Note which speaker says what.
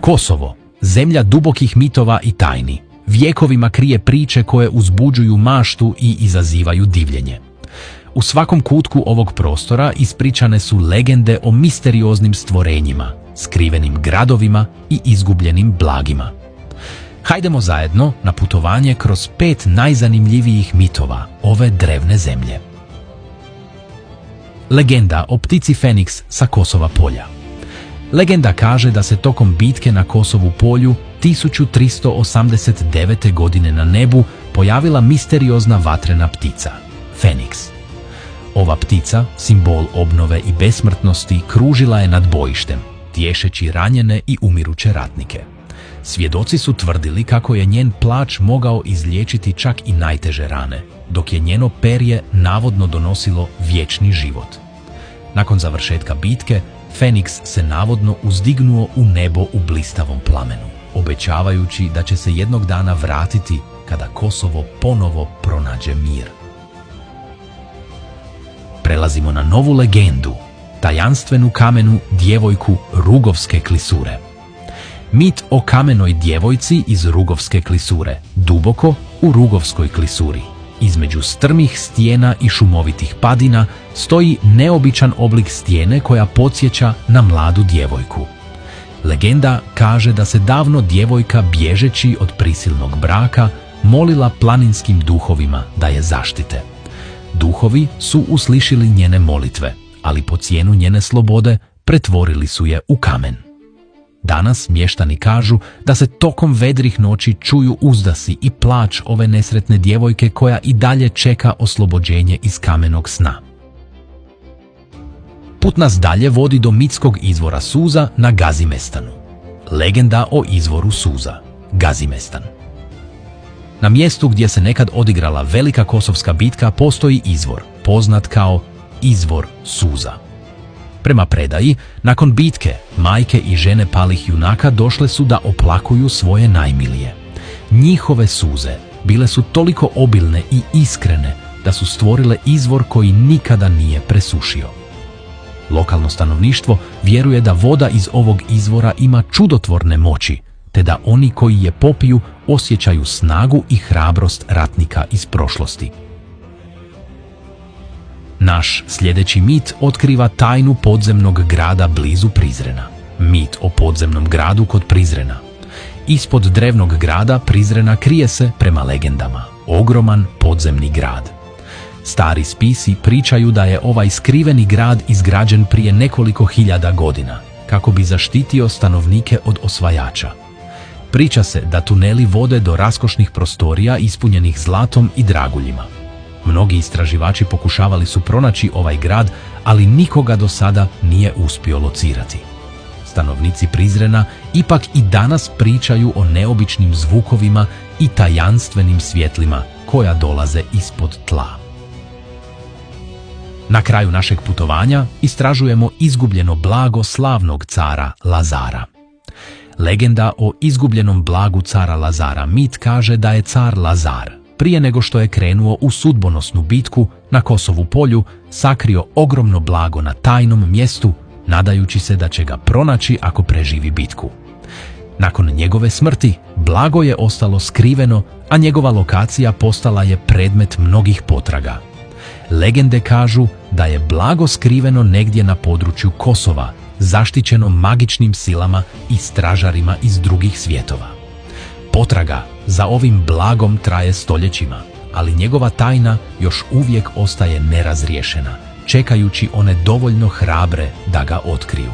Speaker 1: Kosovo, zemlja dubokih mitova i tajni, vjekovima krije priče koje uzbuđuju maštu i izazivaju divljenje. U svakom kutku ovog prostora ispričane su legende o misterioznim stvorenjima, skrivenim gradovima i izgubljenim blagima. Hajdemo zajedno na putovanje kroz 5 najzanimljivijih mitova ove drevne zemlje. Legenda o ptici Feniks sa Kosova polja. Legenda kaže da se tokom bitke na Kosovu polju 1389. godine na nebu pojavila misteriozna vatrena ptica, Feniks. Ova ptica, simbol obnove i besmrtnosti, kružila je nad bojištem, tješeći ranjene i umiruće ratnike. Svjedoci su tvrdili kako je njen plač mogao izliječiti čak i najteže rane, dok je njeno perje navodno donosilo vječni život. Nakon završetka bitke, Feniks se navodno uzdignuo u nebo u blistavom plamenu, obećavajući da će se jednog dana vratiti kada Kosovo ponovo pronađe mir. Prelazimo na novu legendu, tajanstvenu kamenu djevojku Rugovske klisure. Mit o kamenoj djevojci iz Rugovske klisure, duboko u Rugovskoj klisuri, između strmih stijena i šumovitih padina, stoji neobičan oblik stijene koja podsjeća na mladu djevojku. Legenda kaže da se davno djevojka, bježeći od prisilnog braka, molila planinskim duhovima da je zaštite. Duhovi su uslišili njene molitve, ali po cijenu njene slobode pretvorili su je u kamen. Danas mještani kažu da se tokom vedrih noći čuju uzdasi i plač ove nesretne djevojke koja i dalje čeka oslobođenje iz kamenog sna. Put nas dalje vodi do mitskog izvora suza na Gazimestanu. Legenda o izvoru suza, Gazimestan. Na mjestu gdje se nekad odigrala velika kosovska bitka postoji izvor, poznat kao izvor suza. Prema predaji, nakon bitke, majke i žene palih junaka došle su da oplakuju svoje najmilije. Njihove suze bile su toliko obilne i iskrene da su stvorile izvor koji nikada nije presušio. Lokalno stanovništvo vjeruje da voda iz ovog izvora ima čudotvorne moći, te da oni koji je popiju osjećaju snagu i hrabrost ratnika iz prošlosti. Naš sljedeći mit otkriva tajnu podzemnog grada blizu Prizrena. Mit o podzemnom gradu kod Prizrena. Ispod drevnog grada Prizrena krije se, prema legendama, ogroman podzemni grad. Stari spisi pričaju da je ovaj skriveni grad izgrađen prije nekoliko hiljada godina, kako bi zaštitio stanovnike od osvajača. Priča se da tuneli vode do raskošnih prostorija ispunjenih zlatom i draguljima. Mnogi istraživači pokušavali su pronaći ovaj grad, ali nikoga do sada nije uspio locirati. Stanovnici Prizrena ipak i danas pričaju o neobičnim zvukovima i tajanstvenim svjetlima koja dolaze ispod tla. Na kraju našeg putovanja istražujemo izgubljeno blago slavnog cara Lazara. Legenda o izgubljenom blagu cara Lazara. Mit kaže da je car Lazar, prije nego što je krenuo u sudbonosnu bitku na Kosovu polju, sakrio ogromno blago na tajnom mjestu, nadajući se da će ga pronaći ako preživi bitku. Nakon njegove smrti, blago je ostalo skriveno, a njegova lokacija postala je predmet mnogih potraga. Legende kažu da je blago skriveno negdje na području Kosova, zaštićeno magičnim silama i stražarima iz drugih svjetova. Potraga za ovim blagom traje stoljećima, ali njegova tajna još uvijek ostaje nerazriješena, čekajući one dovoljno hrabre da ga otkriju.